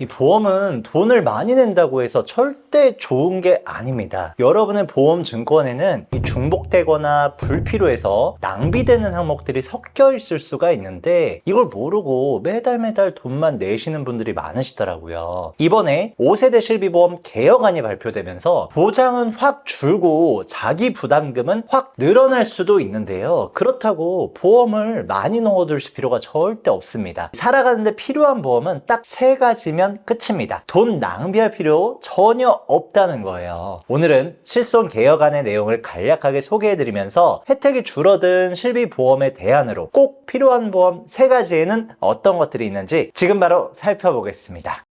이 보험은 돈을 많이 낸다고 해서 절대 좋은 게 아닙니다. 여러분의 보험 증권에는 이 중복되거나 불필요해서 낭비되는 항목들이 섞여 있을 수가 있는데 이걸 모르고 매달 돈만 내시는 분들이 많으시더라고요. 이번에 5세대 실비보험 개혁안이 발표되면서 보장은 확 줄고 자기 부담금은 확 늘어날 수도 있는데요. 그렇다고 보험을 많이 넣어둘 필요가 절대 없습니다. 살아가는데 필요한 보험은 딱 3가지면 끝입니다. 돈 낭비할 필요 전혀 없다는 거예요. 오늘은 실손 개혁안의 내용을 간략하게 소개해드리면서 혜택이 줄어든 실비보험의 대안으로 꼭 필요한 보험 3가지에는 어떤 것들이 있는지 지금 바로 살펴보겠습니다.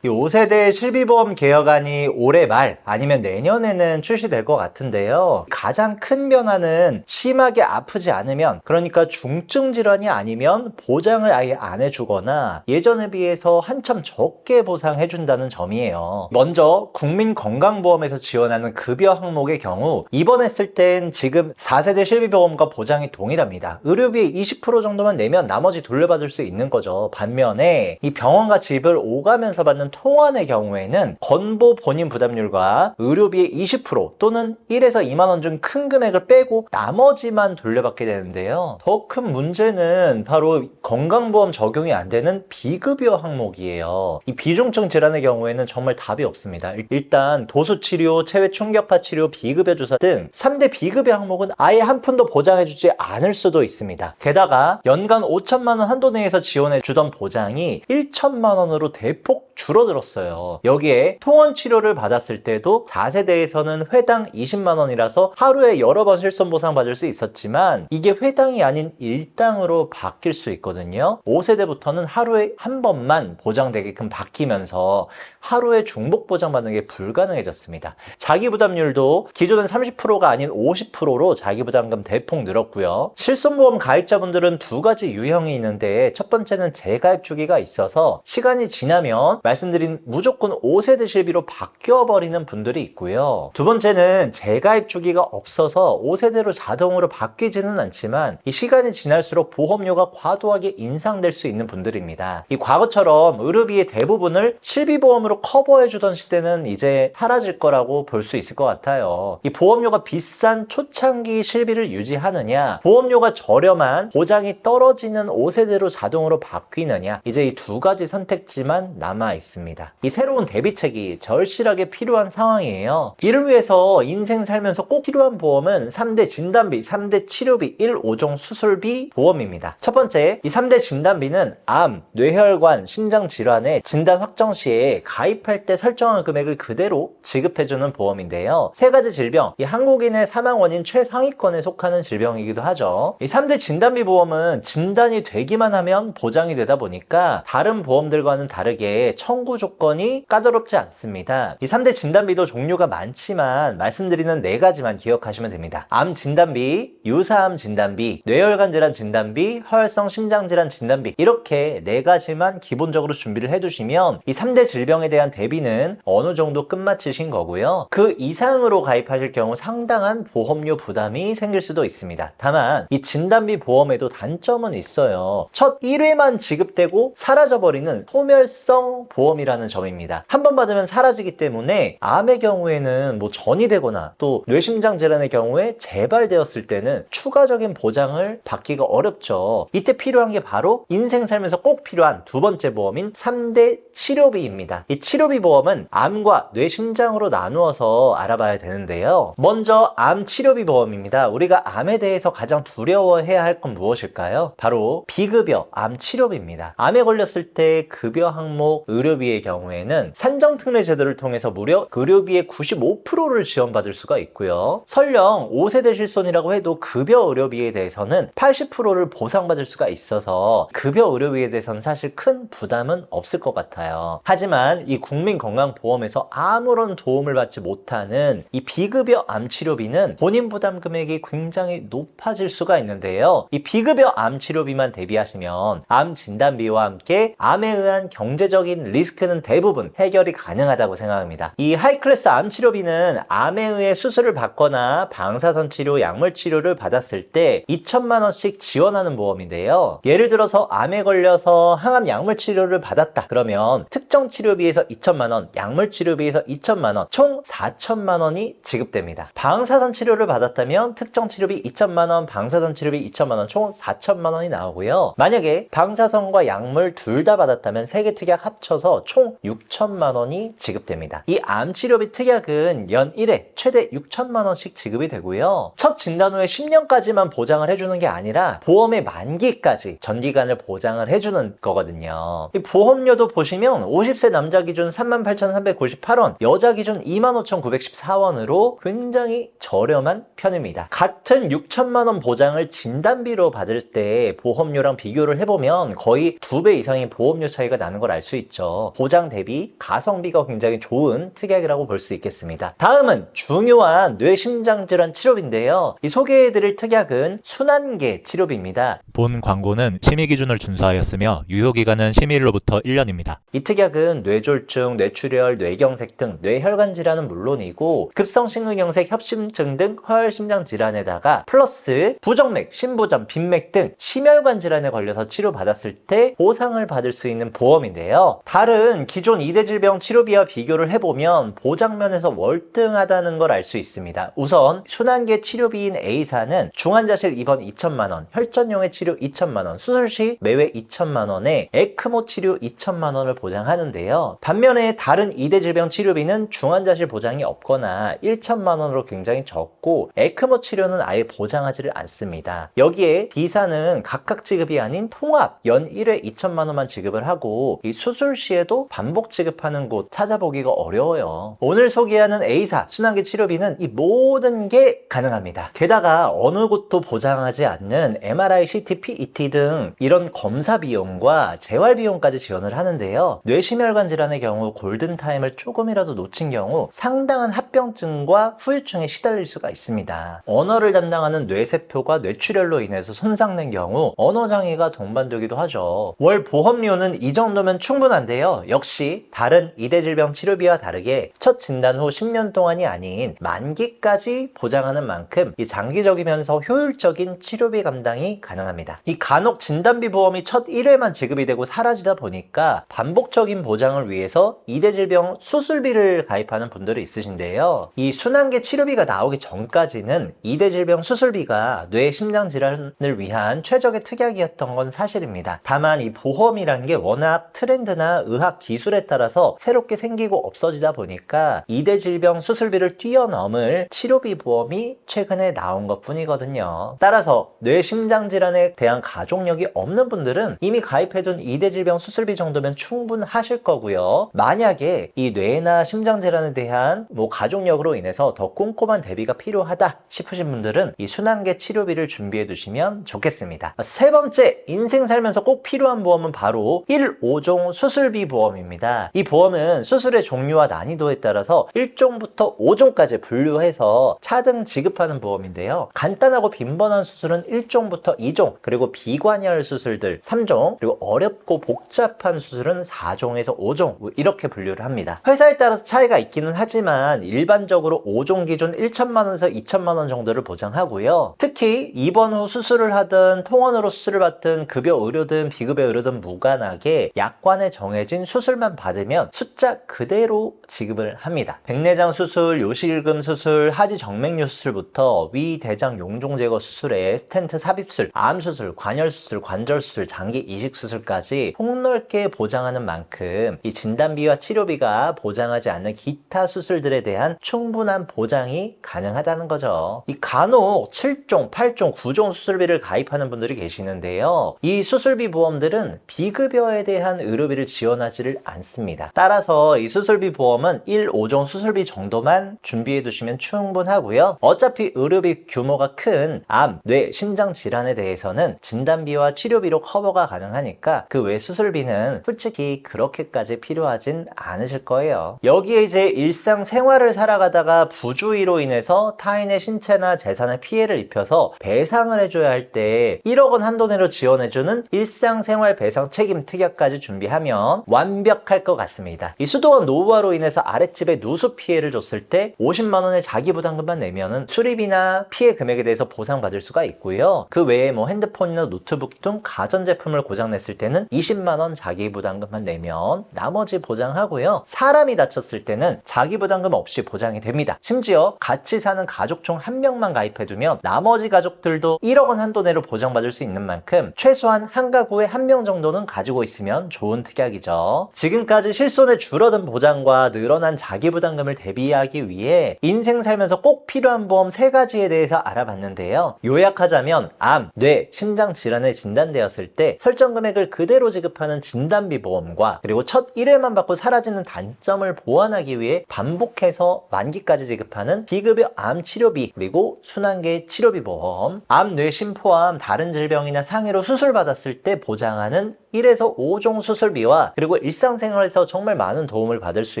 이 5세대 실비보험 개혁안이 올해 말 아니면 내년에는 출시될 것 같은데요. 가장 큰 변화는 심하게 아프지 않으면, 그러니까 중증 질환이 아니면 보장을 아예 안 해주거나 예전에 비해서 한참 적게 보상해준다는 점이에요. 먼저 국민건강보험에서 지원하는 급여 항목의 경우 입원했을 땐 지금 4세대 실비보험과 보장이 동일합니다. 의료비 20% 정도만 내면 나머지 돌려받을 수 있는 거죠. 반면에 이 병원과 집을 오가면서 받는 통원의 경우에는 건보 본인 부담률과 의료비의 20% 또는 1에서 2만 원 중 큰 금액을 빼고 나머지만 돌려받게 되는데요. 더 큰 문제는 바로 건강보험 적용이 안 되는 비급여 항목이에요. 이 비중증 질환의 경우에는 정말 답이 없습니다. 일단 도수치료, 체외충격파 치료, 비급여 주사 등 3대 비급여 항목은 아예 한 푼도 보장해주지 않을 수도 있습니다. 게다가 연간 5천만 원 한도 내에서 지원해주던 보장이 1천만 원으로 대폭 줄어들었어요. 여기에 통원 치료를 받았을 때도 4세대에서는 회당 20만 원이라서 하루에 여러 번 실손 보상 받을 수 있었지만 이게 회당이 아닌 일당으로 바뀔 수 있거든요. 5세대부터는 하루에 한 번만 보장되게끔 바뀌면서 하루에 중복 보장받는 게 불가능해졌습니다. 자기부담률도 기존은 30%가 아닌 50%로 자기부담금 대폭 늘었고요. 실손보험 가입자분들은 2가지 유형이 있는데 첫 번째는 재가입 주기가 있어서 시간이 지나면 말씀드린 무조건 5세대 실비로 바뀌어버리는 분들이 있고요. 두 번째는 재가입 주기가 없어서 5세대로 자동으로 바뀌지는 않지만 이 시간이 지날수록 보험료가 과도하게 인상될 수 있는 분들입니다. 이 과거처럼 의료비의 대부분을 실비보험으로 커버해주던 시대는 이제 사라질 거라고 볼 수 있을 것 같아요. 이 보험료가 비싼 초창기 실비를 유지하느냐, 보험료가 저렴한 보장이 떨어지는 5세대로 자동으로 바뀌느냐, 이제 이 2가지 선택지만 남아 있습니다. 이 새로운 대비책이 절실하게 필요한 상황이에요. 이를 위해서 인생 살면서 꼭 필요한 보험은 3대 진단비, 3대 치료비, 1, 5종 수술비 보험입니다. 첫 번째, 이 3대 진단비는 암, 뇌혈관, 심장 질환의 진단 확정 시에 가입할 때 설정한 금액을 그대로 지급해주는 보험인데요. 3가지 질병, 이 한국인의 사망 원인 최상위권에 속하는 질병이기도 하죠. 이 3대 진단비 보험은 진단이 되기만 하면 보장이 되다 보니까 다른 보험들과는 다르게 청구 조건이 까다롭지 않습니다. 이 3대 진단비도 종류가 많지만 말씀드리는 4가지만 기억하시면 됩니다. 암 진단비, 유사암 진단비, 뇌혈관 질환 진단비, 허혈성 심장 질환 진단비, 이렇게 4가지만 기본적으로 준비를 해두시면 이 3대 질병에 대한 대비는 어느 정도 끝마치신 거고요. 그 이상으로 가입하실 경우 상당한 보험료 부담이 생길 수도 있습니다. 다만 이 진단비 보험에도 단점은 있어요. 첫 1회만 지급되고 사라져버리는 소멸성 보험이라는 점입니다. 한 번 받으면 사라지기 때문에 암의 경우에는 전이 되거나 또 뇌심장 질환의 경우에 재발되었을 때는 추가적인 보장을 받기가 어렵죠. 이때 필요한 게 바로 인생 살면서 꼭 필요한 2번째 보험인 3대 치료비입니다. 이 치료비 보험은 암과 뇌심장으로 나누어서 알아봐야 되는데요. 먼저 암 치료비 보험입니다. 우리가 암에 대해서 가장 두려워해야 할 건 무엇일까요? 바로 비급여 암 치료비입니다. 암에 걸렸을 때 급여 항목 의료비의 경우에는 산정특례 제도를 통해서 무려 의료비의 95%를 지원받을 수가 있고요. 설령 5세대 실손이라고 해도 급여 의료비에 대해서는 80%를 보상받을 수가 있어서 급여 의료비에 대해서는 사실 큰 부담은 없을 것 같아요. 하지만 이 국민건강보험에서 아무런 도움을 받지 못하는 이 비급여 암치료비는 본인 부담 금액이 굉장히 높아질 수가 있는데요. 이 비급여 암치료비만 대비하시면 암 진단비와 함께 암에 의한 경제적인 리스크는 대부분 해결이 가능하다고 생각합니다. 이 하이클래스 암 치료비는 암에 의해 수술을 받거나 방사선 치료, 약물 치료를 받았을 때 2천만 원씩 지원하는 보험인데요. 예를 들어서 암에 걸려서 항암 약물 치료를 받았다 그러면 특정 치료비에서 2천만 원, 약물 치료비에서 2천만 원, 총 4천만 원이 지급됩니다. 방사선 치료를 받았다면 특정 치료비 2천만 원, 방사선 치료비 2천만 원, 총 4천만 원이 나오고요. 만약에 방사선과 약물 둘 다 받았다면 세 개 특약 합쳐서 총 6천만 원이 지급됩니다. 이 암 치료비 특약은 연 1회 최대 6천만 원씩 지급이 되고요. 첫 진단 후에 10년까지만 보장을 해주는 게 아니라 보험의 만기까지 전기간을 보장을 해주는 거거든요. 이 보험료도 보시면 50세 남자 기준 38,398원, 여자 기준 25,914원으로 굉장히 저렴한 편입니다. 같은 6천만 원 보장을 진단비로 받을 때 보험료랑 비교를 해보면 거의 2배 이상의 보험료 차이가 나는 걸 알 수 있죠. 보장 대비 가성비가 굉장히 좋은 특약이라고 볼 수 있겠습니다. 다음은 중요한 뇌심장질환 치료비인데요. 이 소개해드릴 특약은 순환계 치료비입니다. 본 광고는 심의 기준을 준수하였으며 유효기간은 심의일로부터 1년입니다. 이 특약은 뇌졸중, 뇌출혈, 뇌경색 등 뇌혈관 질환은 물론이고 급성심근경색, 협심증 등 허혈심장 질환에다가 플러스 부정맥, 심부전, 빈맥 등 심혈관 질환에 걸려서 치료받았을 때 보상을 받을 수 있는 보험인데요. 다른 기존 2대 질병 치료비와 비교를 해보면 보장면에서 월등하다는 걸 알 수 있습니다. 우선 순환계 치료비인 A사는 중환자실 입원 2천만 원, 혈전용의 치료 2천만 원, 수술 시 매회 2천만 원에 에크모 치료 2천만 원을 보장하는데요. 반면에 다른 2대 질병 치료비는 중환자실 보장이 없거나 1천만 원으로 굉장히 적고 에크모 치료는 아예 보장하지를 않습니다. 여기에 D사는 각각 지급이 아닌 통합 연 1회 2천만 원만 지급을 하고 이 수술 시에도 반복 지급하는 곳 찾아보기가 어려워요. 오늘 소개하는 A사 순환계 치료비는 이 모든 게 가능합니다. 게다가 어느 곳도 보장하지 않는 MRI, CT, PET 등 이런 검사 비용과 재활 비용까지 지원을 하는데요. 뇌심혈관 질환의 경우 골든타임을 조금이라도 놓친 경우 상당한 합병증과 후유증에 시달릴 수가 있습니다. 언어를 담당하는 뇌세포가 뇌출혈로 인해서 손상된 경우 언어장애가 동반되기도 하죠. 월 보험료는 이 정도면 충분한데요. 역시 다른 2대 질병 치료비와 다르게 첫 진단 후 10년 동안이 아닌 만기까지 보장하는 만큼 이 장기적이면서 효율적인 치료비 감당이 가능합니다. 이 간혹 진단비 보험이 첫 1회만 지급이 되고 사라지다 보니까 반복적인 보장을 위해서 2대 질병 수술비를 가입하는 분들이 있으신데요. 이 순환계 치료비가 나오기 전까지는 2대 질병 수술비가 뇌 심장 질환을 위한 최적의 특약이었던 건 사실입니다. 다만 이 보험이란 게 워낙 트렌드나 의학 기술에 따라서 새롭게 생기고 없어지다 보니까 2대 질병 수술비를 뛰어넘을 치료비 보험이 최근에 나온 것 뿐이거든요. 따라서 뇌 심장 질환에 대한 가족력이 없는 분들은 이미 가입해둔 2대 질병 수술비 정도면 충분하실 거고요. 만약에 이 뇌나 심장 질환에 대한 가족력으로 인해서 더 꼼꼼한 대비가 필요하다 싶으신 분들은 이 순환계 치료비를 준비해 두시면 좋겠습니다. 세 번째, 인생 살면서 꼭 필요한 보험은 바로 1,5종 수술비 보험입니다. 이 보험은 수술의 종류와 난이도에 따라서 1종부터 5종까지 분류해서 차등 지급하는 보험인데요. 간단하고 빈번한 수술은 1종부터 2종, 그리고 비관절 수술들 3종, 그리고 어렵고 복잡한 수술은 4종에서 5종 이렇게 분류를 합니다. 회사에 따라서 차이가 있기는 하지만 일반적으로 5종 기준 1천만 원에서 2천만 원 정도를 보장하고요. 특히 입원 후 수술을 하든 통원으로 수술을 받든 급여 의료든 비급여 의료든 무관하게 약관에 정해진 수술만 받으면 숫자 그대로 지급을 합니다. 백내장 수술, 요실금 수술, 하지 정맥류 수술부터 위, 대장, 용종 제거 수술에 스텐트 삽입술, 암 수술, 관열 수술, 관절 수술, 장기 이식 수술까지 폭넓게 보장하는 만큼 이 진단비와 치료비가 보장하지 않는 기타 수술들에 대한 충분한 보장이 가능하다는 거죠. 이 간혹 7종, 8종, 9종 수술비를 가입하는 분들이 계시는데요. 이 수술비 보험들은 비급여에 대한 의료비를 지원하지를 않습니다. 따라서 이 수술비 보험은 1, 5종 수술비 정도만 준비해 두시면 충분하고요. 어차피 의료비 규모가 큰 암, 뇌, 심장 질환에 대해서는 진단비와 치료비로 커버가 가능하니까 그 외 수술비는 솔직히 그렇게까지 필요하진 않으실 거예요. 여기에 이제 일상생활을 살아가다가 부주의로 인해서 타인의 신체나 재산에 피해를 입혀서 배상을 해줘야 할 때 1억 원 한도 내로 지원해주는 일상생활 배상 책임 특약까지 준비하면 완벽할 것 같습니다. 이 수도원 노후화로 인해서 아랫집에 누수 피해를 줬을 때 50만 원의 자기 부담금만 내면은 수리비나 피해 금액에 대해서 보상받을 수가 있고요. 그 외에 뭐 핸드폰이나 노트북 등 가전제품을 고장냈을 때는 20만 원 자기 부담금만 내면 나머지 보장하고요. 사람이 다쳤을 때는 자기 부담금 없이 보장이 됩니다. 심지어 같이 사는 가족 중 한 명만 가입해두면 나머지 가족들도 1억 원 한도 내로 보장받을 수 있는 만큼 최소한 한 가구에 한 명 정도는 가지고 있으면 좋은 특약이죠. 지금까지 실손에 줄어든 보장과 늘어난 자기 부담금을 대비하기 위해 인생 살면서 꼭 필요한 보험 3가지에 대해서 알아봤는데요. 요약하자면 암, 뇌, 심장 질환에 진단되었을 때 설정 금액을 그대로 지급하는 진단비 보험과 그리고 첫 1회만 받고 사라지는 단점을 보완하기 위해 반복해서 만기까지 지급하는 비급여 암 치료비 그리고 순환계 치료비 보험, 암, 뇌, 심 포함 다른 질병이나 상해로 수술받았을 때 보장하는 1에서 5종 수술비와 그리고 일상생활에서 정말 많은 도움을 받을 수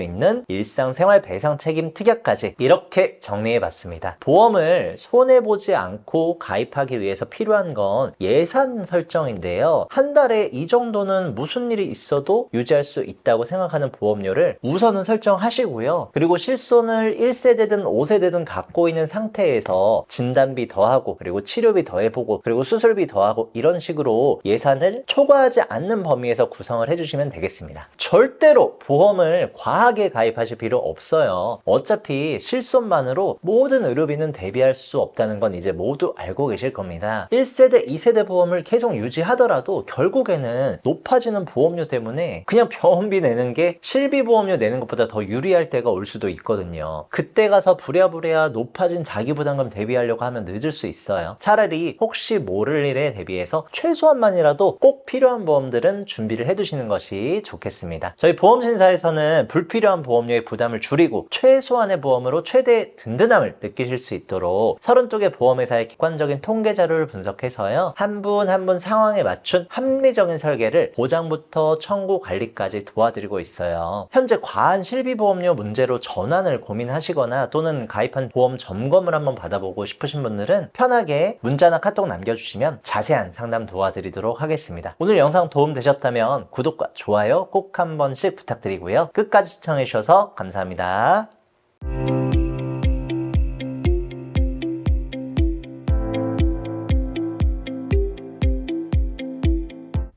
있는 일상생활 배상 책임 특약까지 이렇게 정리해봤습니다. 보험을 손해보지 않고 가입하기 위해서 필요한 건 예산 설정인데요. 한 달에 이 정도는 무슨 일이 있어도 유지할 수 있다고 생각하는 보험료를 우선은 설정하시고요. 그리고 실손을 1세대든 5세대든 갖고 있는 상태에서 진단비 더하고 그리고 치료비 더해보고 그리고 수술비 더하고 이런 식으로 예산을 초과하지 않는 범위에서 구성을 해주시면 되겠습니다. 절대로 보험을 과하게 가입하실 필요 없어요. 어차피 실손만으로 모든 의료비는 대비할 수 없다는 건 이제 모두 알고 계실 겁니다. 1세대, 2세대 보험을 계속 유지하더라도 결국에는 높아지는 보험료 때문에 그냥 병원비 내는 게 실비 보험료 내는 것보다 더 유리할 때가 올 수도 있거든요. 그때 가서 부랴부랴 높아진 자기부담금 대비하려고 하면 늦을 수 있어요. 차라리 혹시 모를 일에 대비해서 최소한만이라도 꼭 필요한 보험들은 준비를 해두시는 것이 좋겠습니다. 저희 보험신사에서는 불필요한 보험료의 부담을 줄이고 최소한의 보험으로 최대의 든든함을 느끼실 수 있도록 32개 보험회사의 객관적인 통계 자료를 분석해서요. 한 분 한 분 상황에 맞춘 합리적인 설계를 보장부터 청구 관리까지 도와드리고 있어요. 현재 과한 실비보험료 문제로 전환을 고민하시거나 또는 가입한 보험 점검을 한번 받아보고 싶으신 분들은 편하게 문자나 카톡 남겨주시면 자세한 상담 도와드리도록 하겠습니다. 오늘 영상 도움되셨다면 구독과 좋아요 꼭 한 번씩 부탁드리고요. 끝까지 시청해주셔서 감사합니다.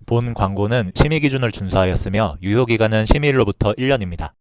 본 광고는 심의 기준을 준수하였으며 유효기간은 심의일로부터 1년입니다.